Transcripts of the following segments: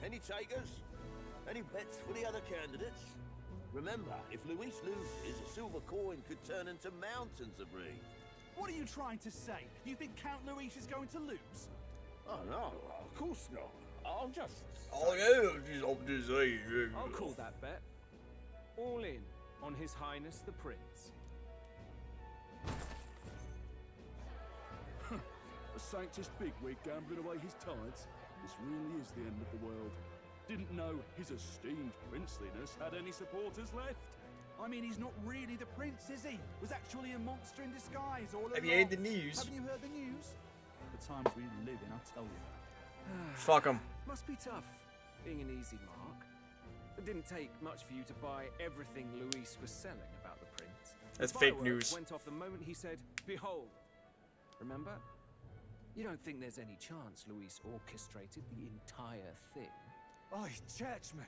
Any takers? Any bets for the other candidates? Remember, if Luis loses, a silver coin could turn into mountains of reed. What are you trying to say? You think Count Luis is going to lose? Oh no, of course not. I'll just... Oh yeah, I'm just saying. I'll call that bet. All in on His Highness the Prince. A Sanctus bigwig gambling away his tithes? This really is the end of the world. Didn't know his esteemed princeliness had any supporters left. I mean, he's not really the prince, is he? Was actually a monster in disguise all along. Have you heard the news? Haven't you heard the news? The times we live in, I'll tell you. Fuck him. Must be tough, being an easy mark. It didn't take much for you to buy everything Luis was selling about the prince. That's The fake fireworks news. went off the moment he said, "Behold." Remember? You don't think there's any chance Luis orchestrated the entire thing? Oi, churchman.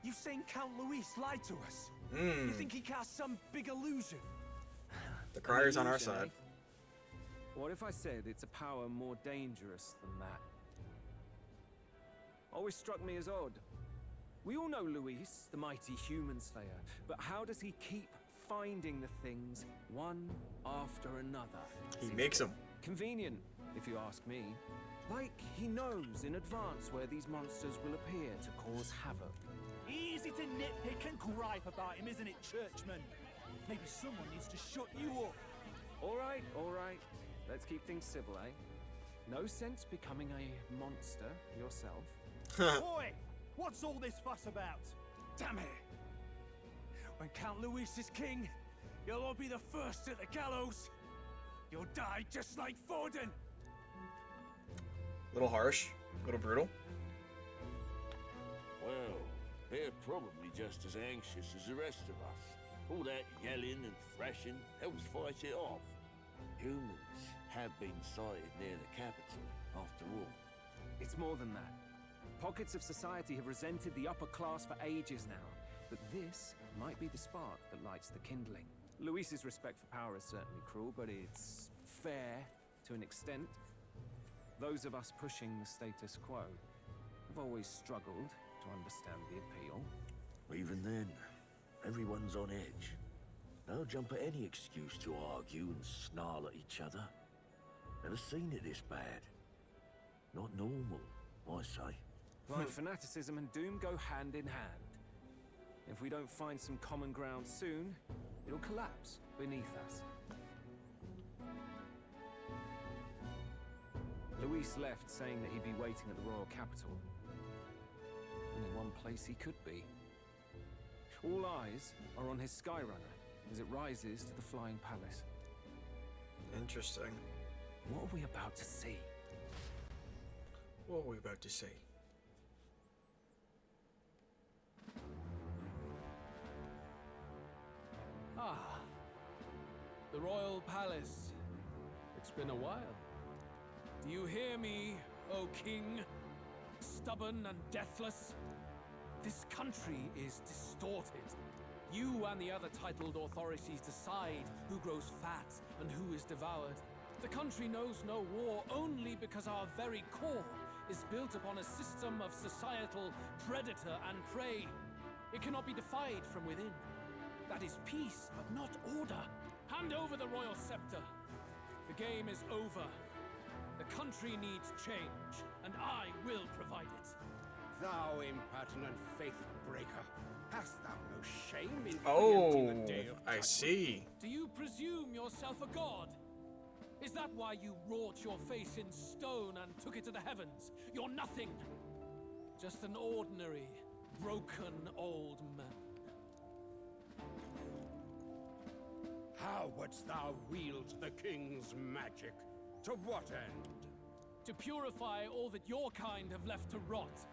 You saying Count Luis lied to us? You think he cast some big illusion? The crier's on our Illusion, side. eh? What if I said it's a power more dangerous than that? Always struck me as odd. We all know Luis, the mighty human slayer, but how does he keep finding the things one after another? He Seems makes them. convenient, if you ask me. Like he knows in advance where these monsters will appear to cause havoc. Easy to nitpick and gripe about him, isn't it, churchman? Maybe someone needs to shut you up. All right. Let's keep things civil, eh? No sense becoming a monster yourself. Boy, what's all this fuss about? Damn it! When Count Luis is king, you'll all be the first at the gallows. You'll die just like Forden. Little harsh, little brutal. Well, they're probably just as anxious as the rest of us. All that yelling and thrashing helps fight it off. Humans have been sighted near the capital, after all. It's more than that. Pockets of society have resented the upper class for ages now, but this might be the spark that lights the kindling. Luis's respect for power is certainly cruel, but it's fair to an extent. Those of us pushing the status quo have always struggled to understand the appeal. Even then, everyone's on edge. They'll jump at any excuse to argue and snarl at each other. Never seen it this bad. Not normal, I say. Blind fanaticism and doom go hand in hand. If we don't find some common ground soon, it'll collapse beneath us. Luis left saying that he'd be waiting at the royal capital. Only one place he could be. All eyes are on his Skyrunner as it rises to the flying palace. Interesting. What are we about to see? What are we about to see? Ah, the royal palace. It's been a while. Do you hear me, O king? Stubborn and deathless? This country is distorted. You and the other titled authorities decide who grows fat and who is devoured. The country knows no war only because our very core is built upon a system of societal predator and prey. It cannot be defied from within. That is peace, but not order. Hand over the royal scepter. The game is over. The country needs change, and I will provide it. Thou impertinent faith breaker, hast thou no shame in Oh, preempting the day of I judgment? see. Do you presume yourself a god? Is that why you wrought your face in stone and took it to the heavens? You're nothing. Just an ordinary, broken old man. How wouldst thou wield the king's magic? To what end? To purify all that your kind have left to rot.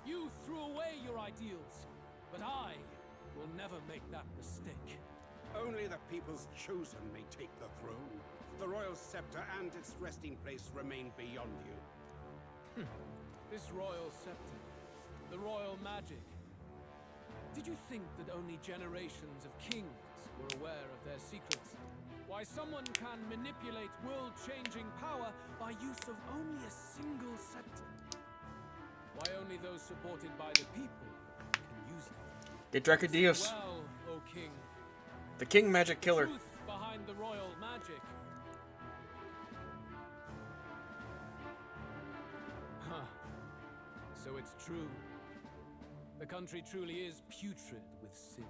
You threw away your ideals, but I will never make that mistake. Only the people's chosen may take the throne. The royal scepter and its resting place remain beyond you. This royal scepter, the royal magic. Did you think that only generations of kings were aware of their secrets? Why someone can manipulate world-changing power by use of only a single scepter? Why only those supported by the people can use it? Get Dracodios, Well, O king, the king magic killer. truth behind the royal magic. Huh. So it's true. The country truly is putrid with sin.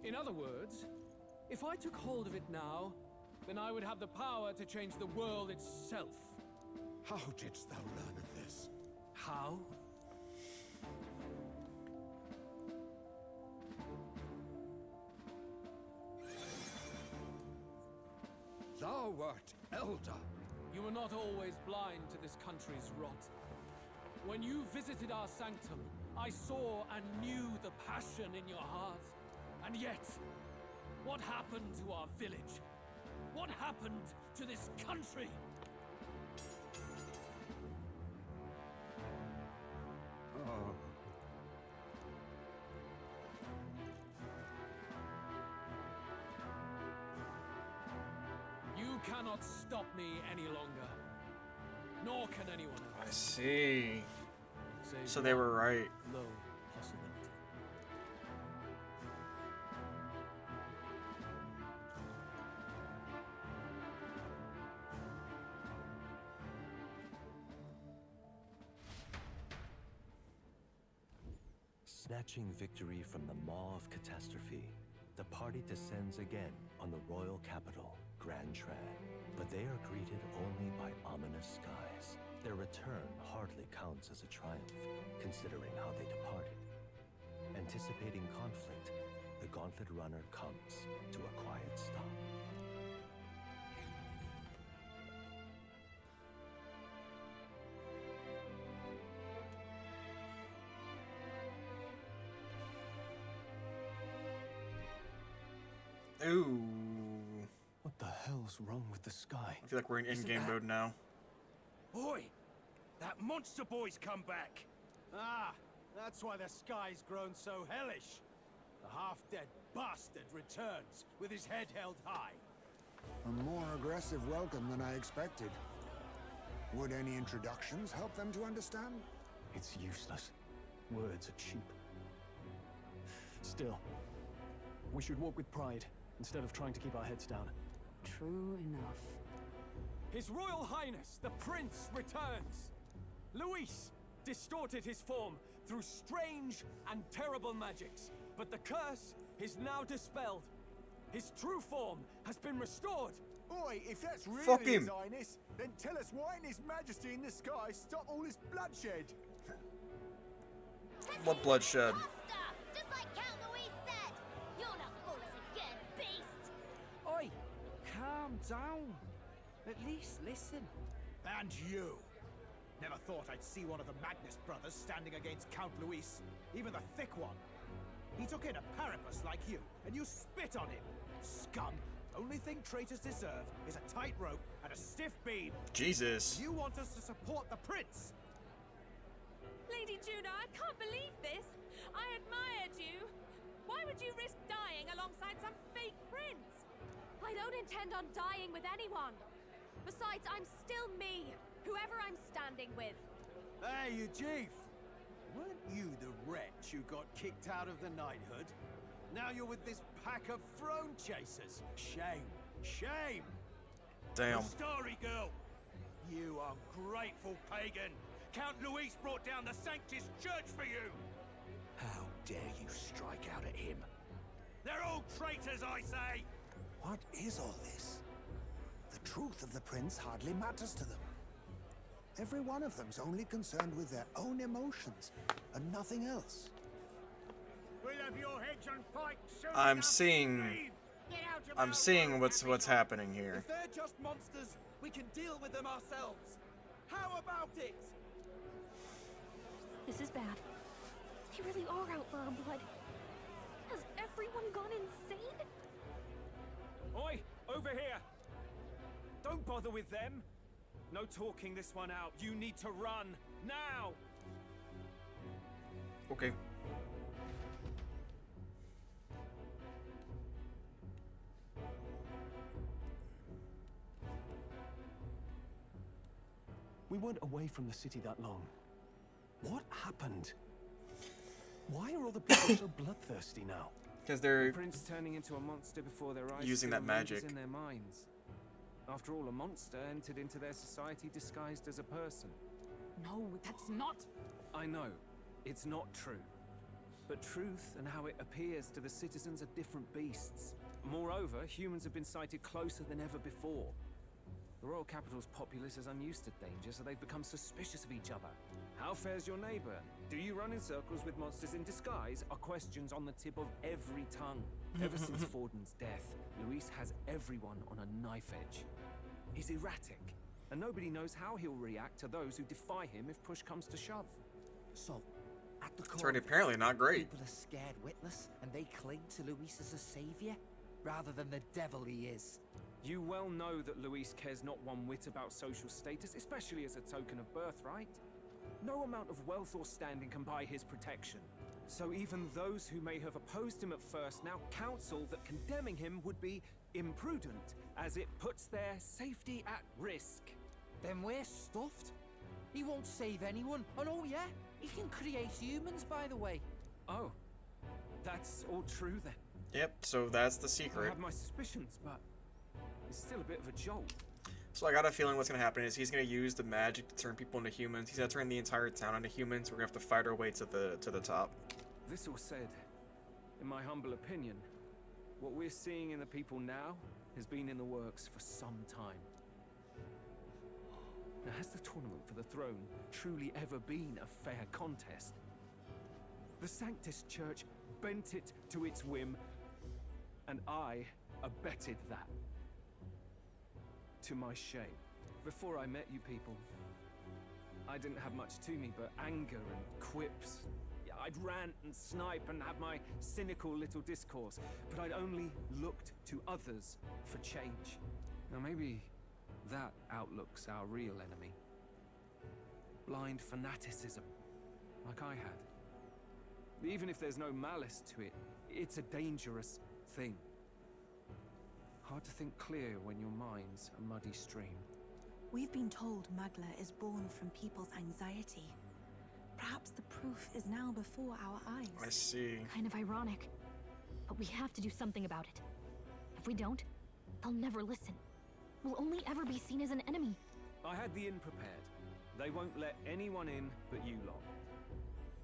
In other words, if I took hold of it now, then I would have the power to change the world itself. How didst thou learn of this? How? Thou wert elder. You were not always blind to this country's rot. When you visited our sanctum, I saw and knew the passion in your heart. And yet, what happened to our village? What happened to this country? Oh. You cannot stop me any longer. Nor can anyone I else. see. Save So they were right. low possibility. Snatching victory from the maw of catastrophe, the party descends again on the royal capital, Grand Trad. But they are greeted only by ominous skies. Their return hardly counts as a triumph, considering how they departed. Anticipating conflict, the Gauntlet Runner comes to a quiet stop. Ooh. What the hell's wrong with the sky? I feel like we're in in-game mode now. Oi! That monster boy's come back! Ah, that's why the sky's grown so hellish. The half-dead bastard returns with his head held high. A more aggressive welcome than I expected. Would any introductions help them to understand? It's useless. Words are cheap. Still, we should walk with pride instead of trying to keep our heads down. True enough. His Royal Highness, the Prince, returns! Luis distorted his form through strange and terrible magics, but the curse is now dispelled. His true form has been restored. Oi, if that's really Fuck him. His Highness, then tell us why in His Majesty in the sky stop all this bloodshed? What bloodshed? Just like Count Louis said! You're not fool us again, beast! Oi! Calm down. At least listen. And you! Never thought I'd see one of the Magnus brothers standing against Count Luis, even the thick one. He took in a Paribus like you, and you spit on him. Scum! Only thing traitors deserve is a tight rope and a stiff beam. Jesus. You want us to support the prince? Lady Juno, I can't believe this. I admired you. Why would you risk dying alongside some fake prince? I don't intend on dying with anyone. Besides, I'm still me, whoever I'm standing with. Hey, you chief! Weren't you the wretch who got kicked out of the knighthood? Now you're with this pack of throne chasers. Shame. Shame! Damn. Starry girl! You ungrateful pagan! Count Luis brought down the Sanctus Church for you! How dare you strike out at him? They're all traitors, I say! What is all this? The truth of the prince hardly matters to them. Every one of them's only concerned with their own emotions and nothing else. We'll have your heads on pike soon I'm enough. seeing Get out of I'm our seeing way, what's Pappy. happening here. If they're just monsters, we can deal with them ourselves. How about it? This is bad. They really are out for our blood. Has everyone gone insane? Oi, over here! Don't bother with them. No talking this one out. You need to run now. Okay. We weren't away from the city that long. What happened? Why are all the people so bloodthirsty now? Because they're The prince turning into a monster before their eyes using still that lingers magic. in their minds. After all, a monster entered into their society disguised as a person. No, that's not. I know, it's not true. But truth and how it appears to the citizens are different beasts. Moreover, humans have been sighted closer than ever before. The royal capital's populace is unused to danger, so they've become suspicious of each other. How fares your neighbor? Do you run in circles with monsters in disguise? Are questions on the tip of every tongue. Ever since Forden's death, Luis has everyone on a knife edge. He's erratic, and nobody knows how he'll react to those who defy him if push comes to shove. So, at the It's core already of it, apparently not great. people are scared witless, and they cling to Luis as a savior, rather than the devil he is. You well know that Luis cares not one whit about social status, especially as a token of birthright. No amount of wealth or standing can buy his protection. So even those who may have opposed him at first now counsel that condemning him would be imprudent, as it puts their safety at risk. Then we're stuffed. He won't save anyone. And oh yeah, he can create humans, by the way. Oh, that's all true then. Yep, so that's the I secret. have my suspicions, but it's still a bit of a jolt. So I got a feeling what's going to happen is he's going to use the magic to turn people into humans. He's going to turn the entire town into humans. We're going to have to fight our way to the top. This all said, in my humble opinion, what we're seeing in the people now has been in the works for some time. Now, has the tournament for the throne truly ever been a fair contest? The Sanctus Church bent it to its whim, and I abetted that. To my shame. Before I met you people, I didn't have much to me but anger and quips. I'd rant and snipe and have my cynical little discourse, but I'd only looked to others for change. Now maybe that outlook's our real enemy. Blind fanaticism, like I had. Even if there's no malice to it, it's a dangerous thing. Hard to think clear when your mind's a muddy stream. We've been told Magla is born from people's anxiety. Perhaps the proof is now before our eyes. I see. Kind of ironic. But we have to do something about it. If we don't, they'll never listen. We'll only ever be seen as an enemy. I had the inn prepared. They won't let anyone in but you lot.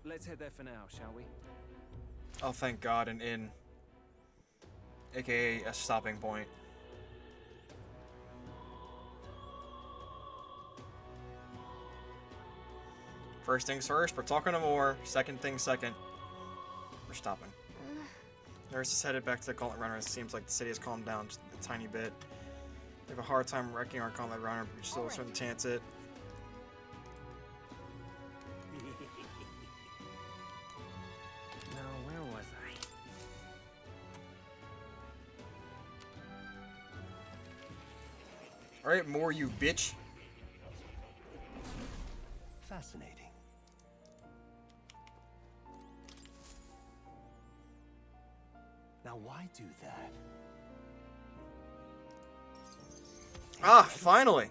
Let's head there for now, shall we? Oh, thank God, an inn. AKA a stopping point. First things first, we're talking to more. Second things second, we're stopping. Nurse is headed back to the Gauntlet Runner. It seems like the city has calmed down just a tiny bit. We have a hard time wrecking our Gauntlet Runner, but we still sort of chance it. Now, where was I? Alright, more you bitch. Fascinating. Now why do that? Ah, finally!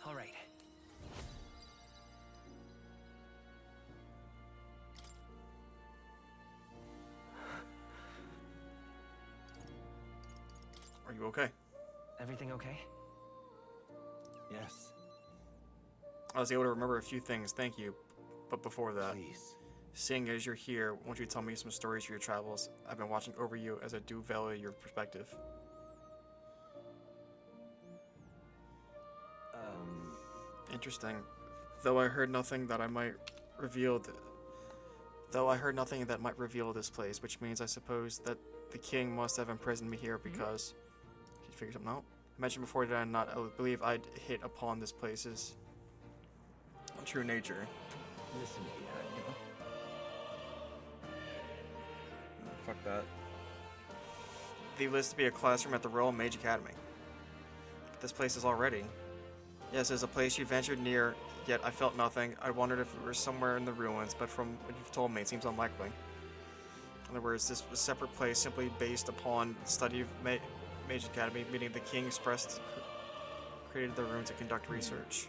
All right. Are you okay? Everything okay? Yes. I was able to remember a few things, thank you. But before that, Please. seeing as you're here, won't you tell me some stories of your travels? I've been watching over you as I do value your perspective. Interesting. Though I heard nothing that might reveal this place, which means I suppose that the king must have imprisoned me here because... Can you figure something out? I mentioned before, did I not? I believe I'd hit upon this place's true nature. Listen here, Fuck that. The list to be a classroom at the Royal Mage Academy. But this place is already. Yes, it's a place you ventured near, yet I felt nothing. I wondered if we were somewhere in the ruins, but from what you've told me, it seems unlikely. In other words, this was a separate place simply based upon study of Mage Academy, meaning the king created the room to conduct research.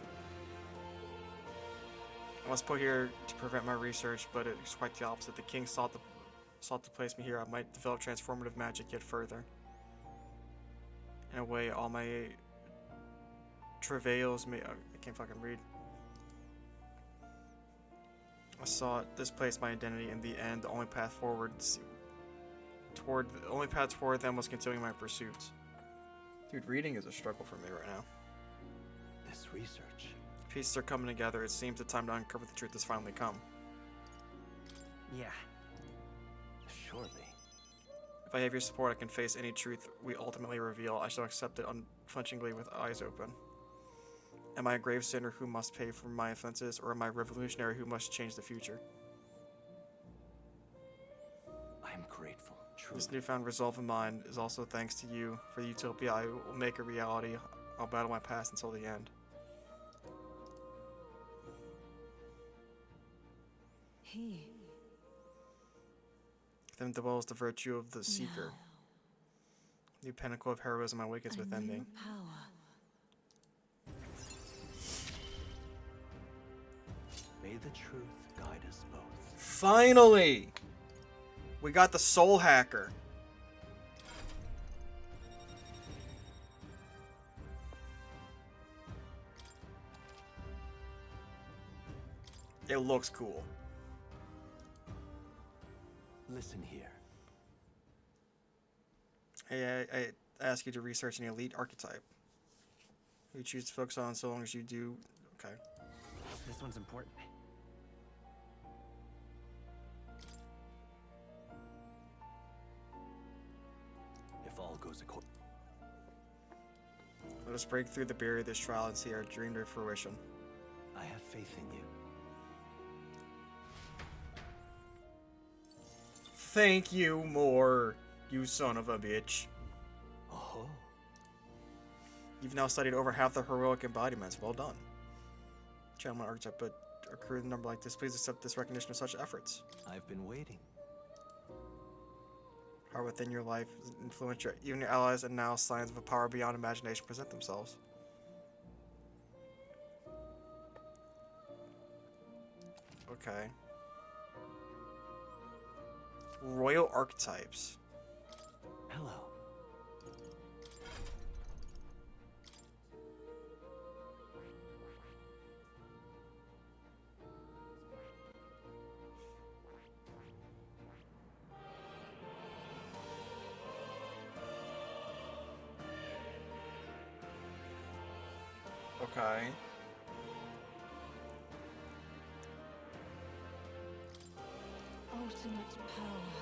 I was put here to prevent my research, but it was quite the opposite. The king sought to place me here. I might develop transformative magic yet further. In a way, all my travails may... I can't fucking read. I sought this place my identity. In the end, the only path forward toward them was continuing my pursuits. Dude, reading is a struggle for me right now. This research. Pieces are coming together. It seems the time to uncover the truth has finally come. Yeah. Surely. If I have your support, I can face any truth we ultimately reveal. I shall accept it unflinchingly with eyes open. Am I a grave sinner who must pay for my offenses, or am I a revolutionary who must change the future? I am grateful. Truly. This newfound resolve of mine is also thanks to you. For the utopia I will make a reality. I'll battle my past until the end. He. Then dwells the virtue of the seeker. The pinnacle of heroism awakens within me. May the truth guide us both. Finally! We got the soul hacker. It looks cool. Listen here. Hey, I ask you to research an elite archetype. You choose to focus on so long as you do. Okay. This one's important. If all goes according. Let us break through the barrier of this trial and see our dream to fruition. I have faith in you. Thank you more, you son of a bitch. Oh. You've now studied over half the heroic embodiments. Well done. Channel my archetype, but accrue a number like this. Please accept this recognition of such efforts. I've been waiting. Power within your life influence even your allies, and now signs of a power beyond imagination present themselves. Okay. Royal archetypes. Hello. Okay. Ultimate power.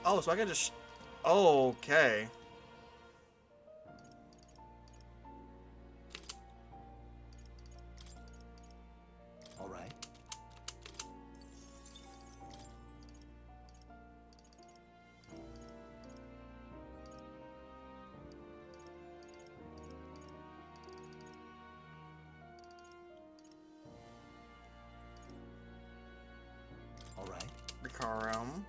Oh, so I can just... Okay. All right. All right. Rikarum.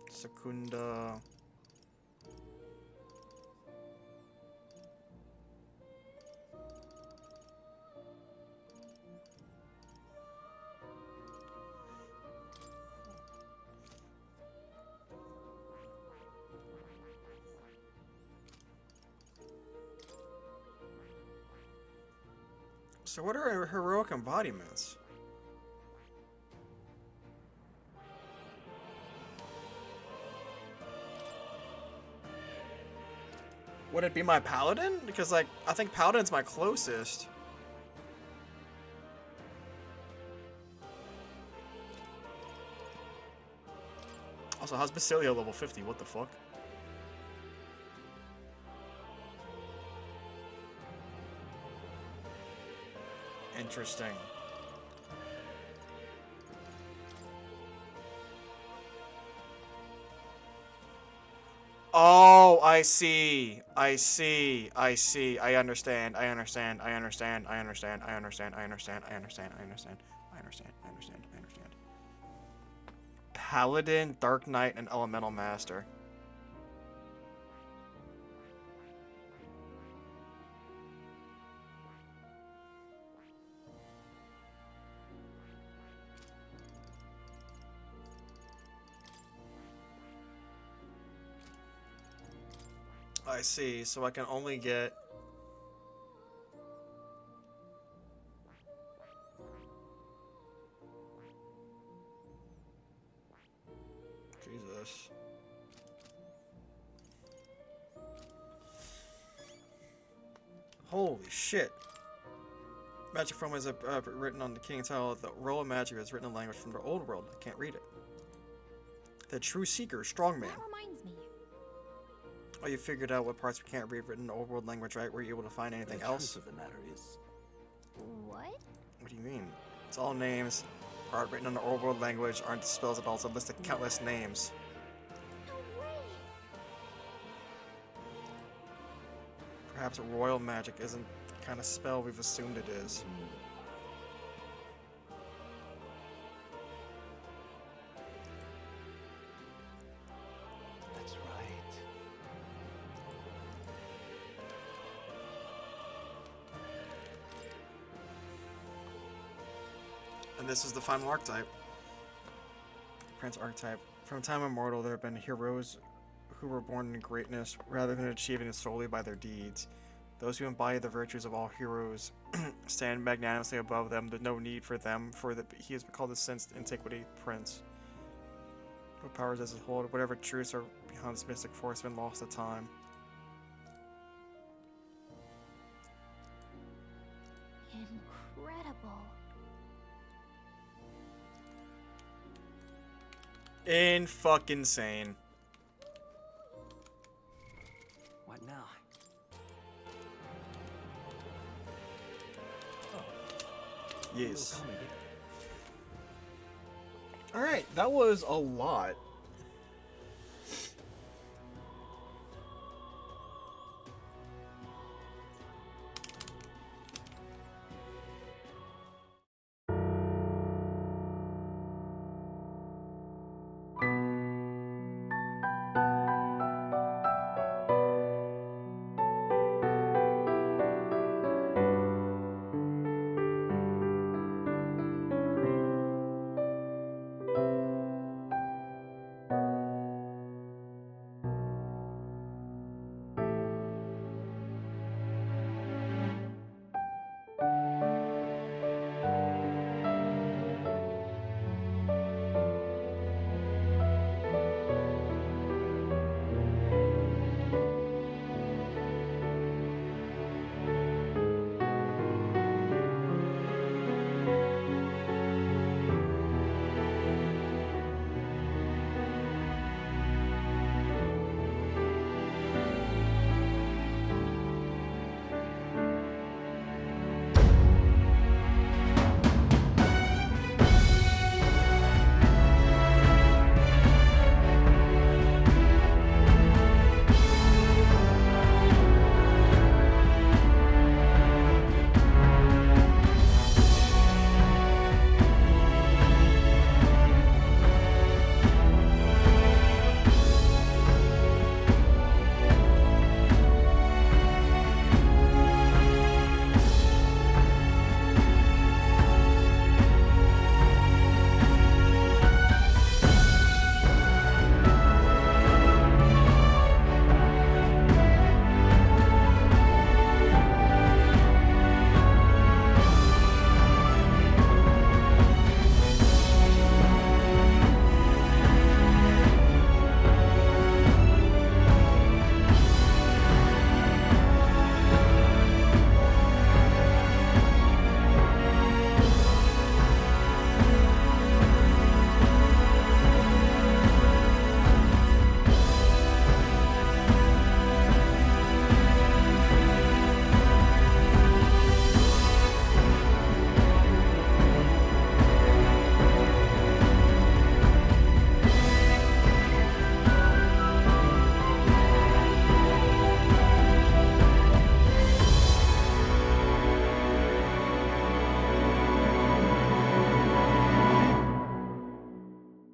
Secunda. So what are heroic embodiments? Would it be my paladin? Because, like, I think paladin's my closest. Also, how's Basilio level 50? What the fuck? Interesting. Oh, I see. I see. I see. I understand. I understand. I understand. I understand. I understand. I understand. I understand. I understand. I understand. I understand. I understand. Paladin, Dark Knight, and Elemental Master. I see, so I can only get... Jesus. Holy shit. Magic from is written on the King's Title. The Royal Magic is written in language from the old world. I can't read it. The True Seeker, Strongman. That reminds me. Oh, you figured out what parts we can't read written in old world language, right? Were you able to find anything else? The truth of the matter is... What? What do you mean? It's all names. Art written in the old world language aren't spells at all. It's a list of countless names. No way. Perhaps royal magic isn't the kind of spell we've assumed it is. That's right. And this is the final archetype. Prince archetype. From time immemorial, there have been heroes who were born in greatness rather than achieving it solely by their deeds. Those who embody the virtues of all heroes stand magnanimously above them. There's no need for them, he has been called the Since Antiquity Prince. What powers does it hold? Whatever truths are behind this mystic force have been lost to time. Incredible. In-fucking-sane. What now? Yes. Alright, that was a lot.